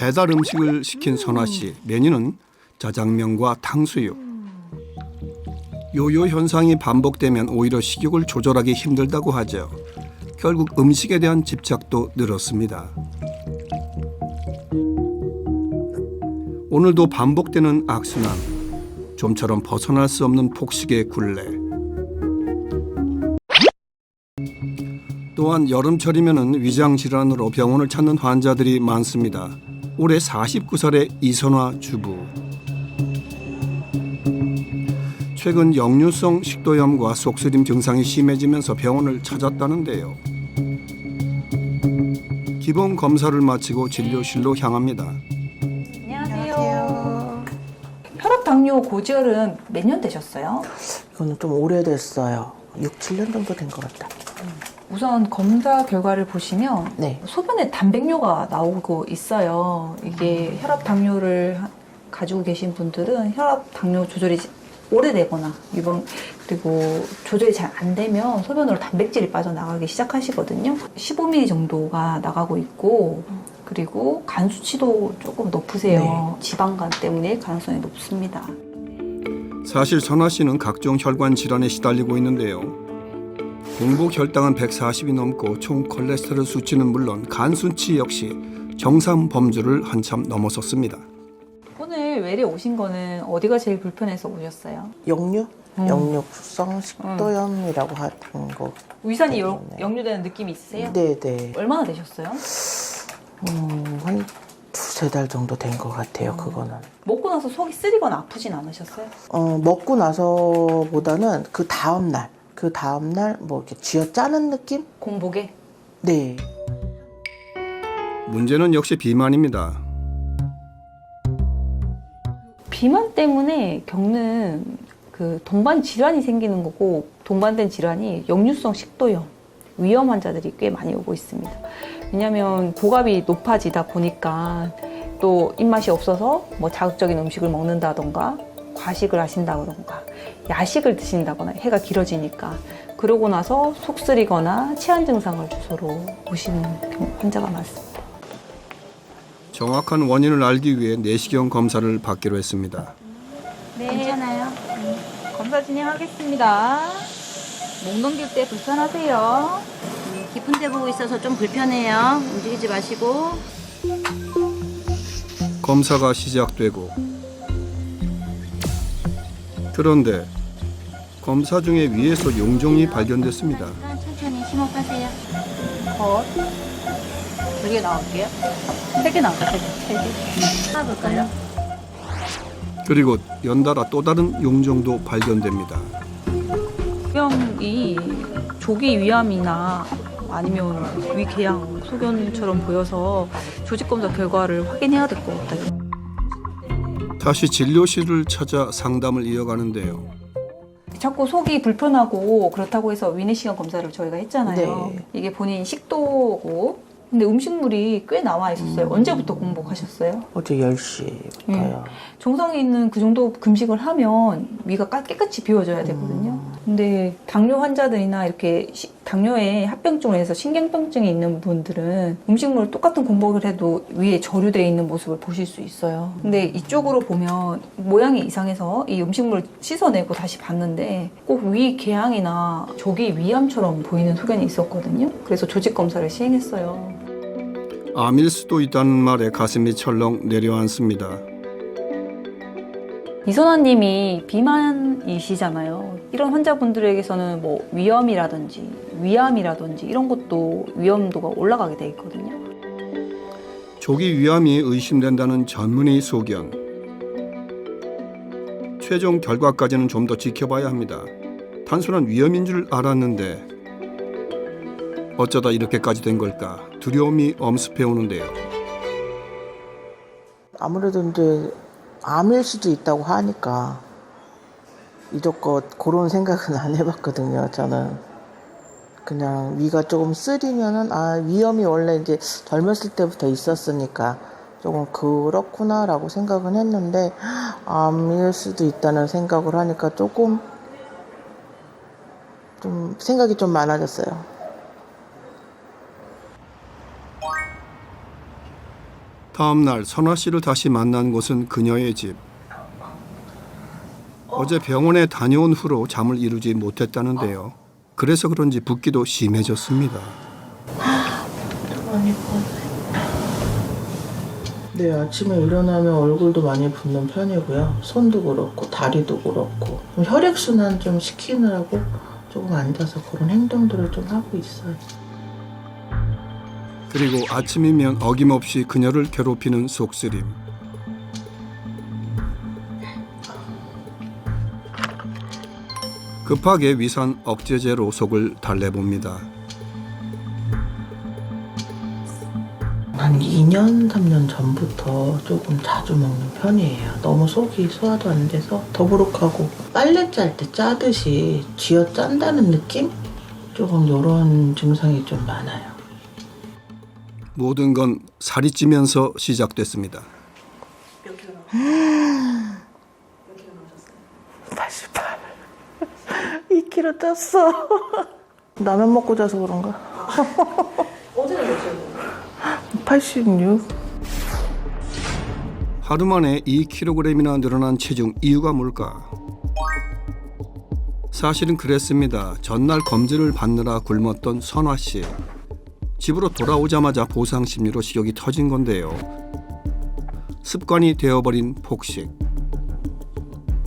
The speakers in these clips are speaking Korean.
배달 음식을 시킨 선아 씨. 메뉴는 짜장면과 탕수육. 요요 현상이 반복되면 오히려 식욕을 조절하기 힘들다고 하죠. 결국 음식에 대한 집착도 늘었습니다. 오늘도 반복되는 악순환. 좀처럼 벗어날 수 없는 폭식의 굴레. 또한 여름철이면 위장 질환으로 병원을 찾는 환자들이 많습니다. 올해 49살의 이선화 주부. 최근 역류성 식도염과 속쓰림 증상이 심해지면서 병원을 찾았다는데요. 기본 검사를 마치고 진료실로 향합니다. 안녕하세요. 혈압 당뇨 고지혈은 몇 년 되셨어요? 이거는 좀 오래됐어요. 6, 7년 정도 된 것 같다. 우선 검사 결과를 보시면 네. 소변에 단백뇨가 나오고 있어요. 이게 혈압 당뇨를 가지고 계신 분들은 혈압 당뇨 조절이 오래되거나 그리고 조절이 잘 안 되면 소변으로 단백질이 빠져나가기 시작하시거든요. 15ml 정도가 나가고 있고 그리고 간 수치도 조금 높으세요. 네. 지방간 때문에 가능성이 높습니다. 사실 선아 씨는 각종 혈관 질환에 시달리고 있는데요. 공복 혈당은 140이 넘고 총 콜레스테롤 수치는 물론 간 수치 역시 정상 범주를 한참 넘어섰습니다. 오늘 외래 오신 거는 어디가 제일 불편해서 오셨어요? 역류성 식도염이라고 하는 거. 위산이 때문에. 역류되는 느낌이 있으세요? 네네. 얼마나 되셨어요? 한 두세 달 정도 된 것 같아요, 그거는. 먹고 나서 속이 쓰리거나 아프진 않으셨어요? 먹고 나서보다는 그 다음날 뭐 이렇게 쥐어 짜는 느낌? 공복에? 네. 문제는 역시 비만입니다. 비만 때문에 겪는 그 동반 질환이 생기는 거고 동반된 질환이 역류성 식도염, 위험 환자들이 꽤 많이 오고 있습니다. 왜냐하면 고갑이 높아지다 보니까 또 입맛이 없어서 뭐 자극적인 음식을 먹는다던가 과식을 하신다던가 야식을 드신다거나 해가 길어지니까 그러고 나서 속 쓰리거나 체한 증상을 주소로 오시는 환자가 많습니다. 정확한 원인을 알기 위해 내시경 검사를 받기로 했습니다. 네, 괜찮아요. 검사 진행하겠습니다. 목 넘길 때 불편하세요? 깊은 데 보고 있어서 좀 불편해요. 움직이지 마시고. 검사가 시작되고 그런데 검사 중에 위에서 용종이 발견됐습니다. 천천히 심호흡하세요. 컷. 2개 나올게요. 3개 나올게요. 3개. 하나 볼까요? 그리고 연달아 또 다른 용종도 발견됩니다. 병이 조기 위암이나 아니면 위궤양, 소견처럼 보여서 조직검사 결과를 확인해야 될 것 같아요. 다시 진료실을 찾아 상담을 이어가는데요. 자꾸 속이 불편하고 그렇다고 해서 위내시경 검사를 저희가 했잖아요. 네. 이게 본인 식도고 근데 음식물이 꽤 나와 있었어요. 언제부터 공복하셨어요? 어제 10시부터요. 정상에 있는 그 정도 금식을 하면 위가 깨끗이 비워져야 되거든요. 근데 당뇨 환자들이나 이렇게 당뇨에 합병증을 해서 신경병증이 있는 분들은 음식물을 똑같은 공복을 해도 위에 저류되어 있는 모습을 보실 수 있어요. 근데 이쪽으로 보면 모양이 이상해서 이 음식물을 씻어내고 다시 봤는데 꼭 위 궤양이나 조기 위암처럼 보이는 소견이 있었거든요. 그래서 조직 검사를 시행했어요. 암일 수도 있다는 말에 가슴이 철렁 내려앉습니다. 이선아님이 비만이시잖아요. 이런 환자분들에게서는 뭐 위염이라든지 위암이라든지 이런 것도 위험도가 올라가게 돼 있거든요. 조기 위암이 의심된다는 전문의 소견. 최종 결과까지는 좀 더 지켜봐야 합니다. 단순한 위험인 줄 알았는데 어쩌다 이렇게까지 된 걸까 두려움이 엄습해 오는데요. 아무래도 이제 암일 수도 있다고 하니까 이것껏 그런 생각은 안 해봤거든요. 저는 그냥 위가 조금 쓰리면은 위험이 원래 이제 젊었을 때부터 있었으니까 조금 그렇구나라고 생각은 했는데 암일 수도 있다는 생각을 하니까 조금 좀 생각이 좀 많아졌어요. 다음 날 선화 씨를 다시 만난 곳은 그녀의 집. 어제 병원에 다녀온 후로 잠을 이루지 못했다는데요. 그래서 그런지 붓기도 심해졌습니다. 많이 부었네. 네, 아침에 일어나면 얼굴도 많이 붓는 편이고요. 손도 그렇고 다리도 그렇고 좀 혈액순환 좀 시키느라고 조금 앉아서 그런 행동들을 좀 하고 있어요. 그리고 아침이면 어김없이 그녀를 괴롭히는 속쓰림. 급하게 위산 억제제로 속을 달래봅니다. 한 2년, 3년 전부터 조금 자주 먹는 편이에요. 너무 속이 소화도 안 돼서 더부룩하고 빨래 짤 때 짜듯이 쥐어 짠다는 느낌? 조금 이런 증상이 좀 많아요. 모든 건 살이 찌면서 시작됐습니다. 몇 킬로 나오셨어요? 88. 2kg 쪘어. 라면 먹고 자서 그런가? 어제는 몇 킬로? 86. 하루 만에 2kg이나 늘어난 체중 이유가 뭘까? 사실은 그랬습니다. 전날 검진을 받느라 굶었던 선화 씨. 집으로 돌아오자마자 보상 심리로 식욕이 터진 건데요. 습관이 되어버린 폭식.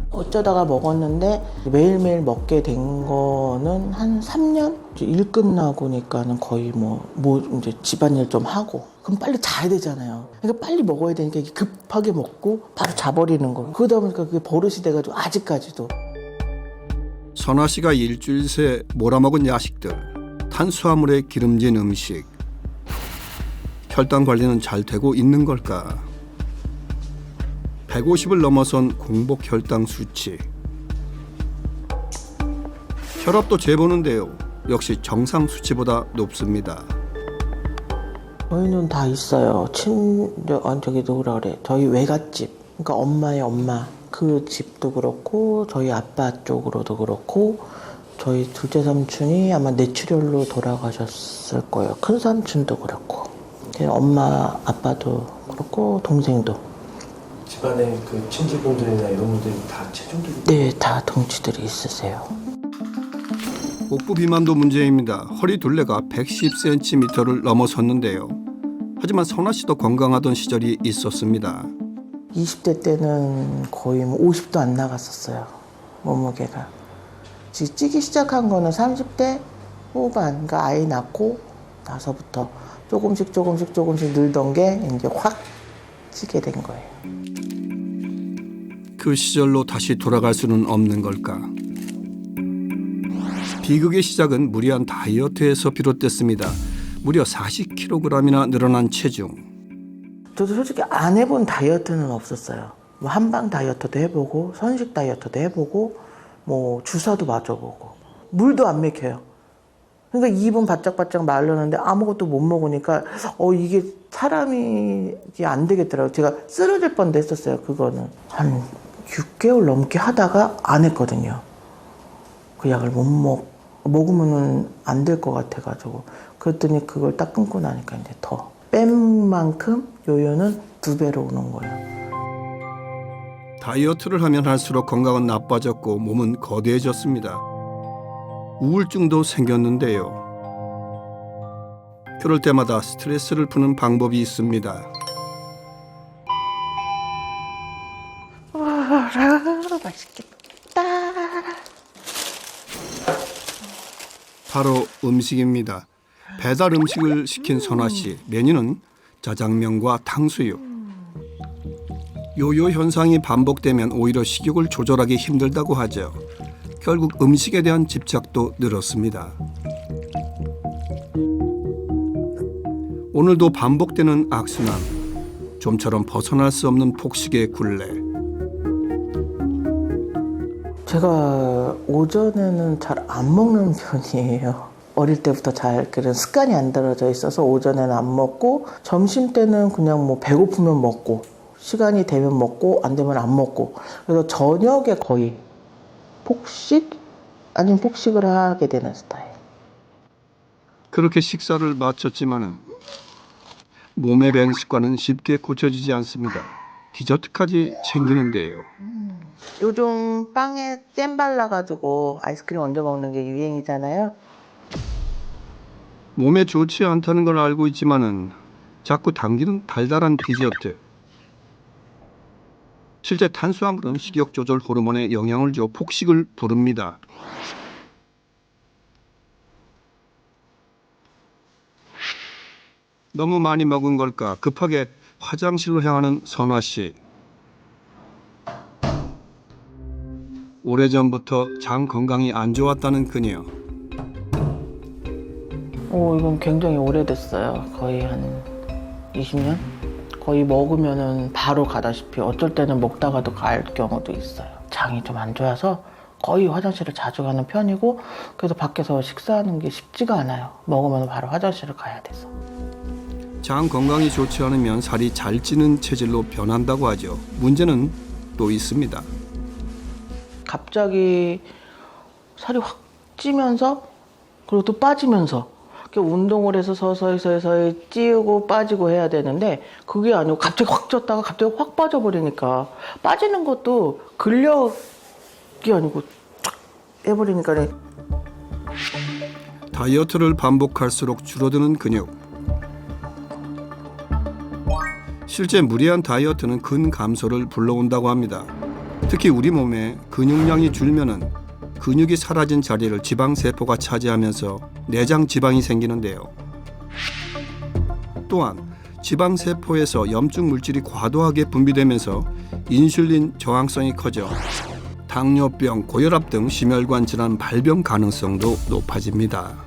어쩌다가 먹었는데 매일매일 먹게 된 거는 한 3년? 일 끝나고니까는 거의 이제 집안일 좀 하고 그럼 빨리 자야 되잖아요. 그러니까 빨리 먹어야 되니까 급하게 먹고 바로 자버리는 거. 그러다 보니까 그게 버릇이 돼가지고 아직까지도. 선화 씨가 일주일 새 몰아먹은 야식들, 탄수화물에 기름진 음식. 혈당 관리는 잘 되고 있는 걸까? 150을 넘어선 공복 혈당 수치. 혈압도 재보는데요. 역시 정상 수치보다 높습니다. 저희는 다 있어요. 저기 누구라 그래. 저희 외갓집. 그러니까 엄마의 엄마. 그 집도 그렇고 저희 아빠 쪽으로도 그렇고 저희 둘째 삼촌이 아마 뇌출혈로 돌아가셨을 거예요. 큰 삼촌도 그렇고 엄마 아빠도 그렇고 동생도. 집안에 그 친지분들이나 이런 분들이 다 체중들이 네, 다 동치들이 있으세요. 복부 비만도 문제입니다. 허리 둘레가 110cm를 넘어섰는데요. 하지만 선화 씨도 건강하던 시절이 있었습니다. 20대 때는 거의 50도 안 나갔었어요. 몸무게가. 찌기 시작한 거는 30대 후반, 그러니까 아이 낳고 나서부터 조금씩 늘던 게 이제 확 찌게 된 거예요. 그 시절로 다시 돌아갈 수는 없는 걸까? 비극의 시작은 무리한 다이어트에서 비롯됐습니다. 무려 40kg이나 늘어난 체중. 저도 솔직히 안 해본 다이어트는 없었어요. 한방 다이어트도 해보고 선식 다이어트도 해보고 주사도 맞아보고 물도 안 맥혀요. 그러니까 입은 바짝바짝 마르는데 아무것도 못 먹으니까 이게 사람이 안 되겠더라고요. 제가 쓰러질 뻔도 했었어요. 그거는 한 6개월 넘게 하다가 안 했거든요. 그 약을 먹으면은 안 될 것 같아가지고 그랬더니 그걸 딱 끊고 나니까 이제 더 뺀 만큼 요요는 2배로 오는 거예요. 다이어트를 하면 할수록 건강은 나빠졌고 몸은 거대해졌습니다. 우울증도 생겼는데요. 그럴 때마다 스트레스를 푸는 방법이 있습니다. 맛있겠다. 바로 음식입니다. 배달 음식을 시킨 선화 씨. 메뉴는 짜장면과 탕수육. 요요 현상이 반복되면 오히려 식욕을 조절하기 힘들다고 하죠. 결국 음식에 대한 집착도 늘었습니다. 오늘도 반복되는 악순환. 좀처럼 벗어날 수 없는 폭식의 굴레. 제가 오전에는 잘 안 먹는 편이에요. 어릴 때부터 잘 그런 습관이 안 들어져 있어서 오전에는 안 먹고 점심 때는 그냥 배고프면 먹고 시간이 되면 먹고 안 되면 안 먹고 그래서 저녁에 거의 폭식 아니면 폭식을 하게 되는 스타일. 그렇게 식사를 마쳤지만은 몸의 변 습관은 쉽게 고쳐지지 않습니다. 디저트까지 챙기는데요. 요즘 빵에 잼 발라가지고 아이스크림 얹어 먹는 게 유행이잖아요. 몸에 좋지 않다는 걸 알고 있지만은 자꾸 당기는 달달한 디저트. 실제 탄수화물은 식욕 조절 호르몬에 영향을 줘 폭식을 부릅니다. 너무 많이 먹은 걸까 급하게 화장실로 향하는 선화 씨. 오래전부터 장 건강이 안 좋았다는 그녀. 이건 굉장히 오래됐어요. 거의 한 20년? 거의 먹으면은 바로 가다시피 어쩔 때는 먹다가도 갈 경우도 있어요. 장이 좀 안 좋아서 거의 화장실을 자주 가는 편이고, 그래서 밖에서 식사하는 게 쉽지가 않아요. 먹으면 바로 화장실을 가야 돼서. 장 건강이 좋지 않으면 살이 잘 찌는 체질로 변한다고 하죠. 문제는 또 있습니다. 갑자기 살이 확 찌면서, 그리고 또 빠지면서, 이렇게 운동을 해서 서서히 찌우고 빠지고 해야 되는데, 그게 아니고 갑자기 확 쪘다가 갑자기 확 빠져버리니까, 빠지는 것도 근력이 아니고 쫙 해버리니까. 다이어트를 반복할수록 줄어드는 근육. 실제 무리한 다이어트는 근감소를 불러온다고 합니다. 특히 우리 몸에 근육량이 줄면은 근육이 사라진 자리를 지방세포가 차지하면서 내장 지방이 생기는데요. 또한 지방세포에서 염증 물질이 과도하게 분비되면서 인슐린 저항성이 커져 당뇨병, 고혈압 등 심혈관 질환 발병 가능성도 높아집니다.